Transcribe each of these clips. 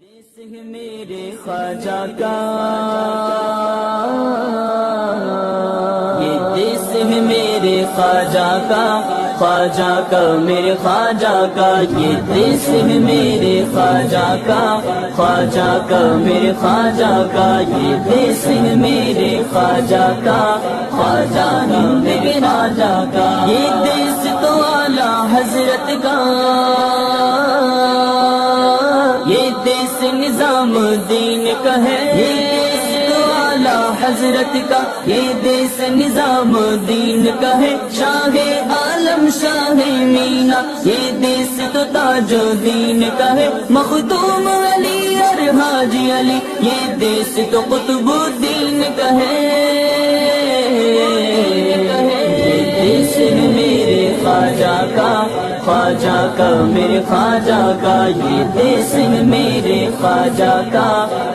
دیس ہے میرے خواجہ کا، یہ دیس ہے میرے خواجہ کا، خواجہ کا میرے خواجہ کا، یہ دیس ہے میرے خواجہ کا، خواجہ کا میرے خواجہ کا، یہ دیس ہے میرے خواجہ کا، خواجہ ہند کے راجا کا، یہ دیس تو اعلیٰ حضرت کا، یہ دیس نظام دین کا ہے، یہ دیس تو اعلیٰ حضرت کا، یہ دیس نظام دین کا ہے، شاہ عالم شاہ مینا، یہ دیس تو تاج دین کا ہے، مخدوم علی اور حاجی علی، یہ دیس تو قطب الدین کا ہے، یہ دیس ہے میرے خواجہ کا، خواجہ کا میرے خواجہ کا، یہ دیس ہے میرے خواجہ کا،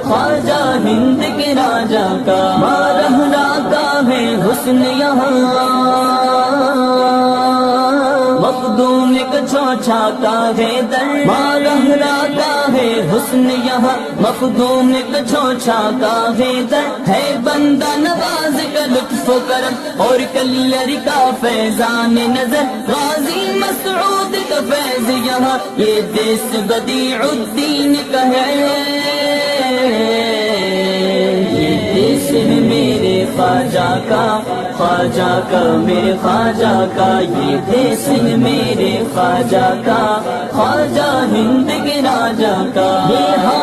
خواجہ ہند کے راجا کا، مارہلا کا ہے حسن یہاں، مخدوم ایک چھوچھا کا ہے در، مارہلا کا ہے حسن یہاں، مخدوم ایک چھوچھا کا ہے در، ہے بندہ نواز کا لطف و کرم، اور کلیئر کا فیضان نظر، غازی مسعود کا فیض یہاں، یہ دیس بدیع الدین کا ہے، یہ دیس ہے میرے خواجہ کا، خواجہ کا میرے خواجہ کا، یہ دیس ہے میرے خواجہ کا، خواجہ ہند کے راجا کا، یہ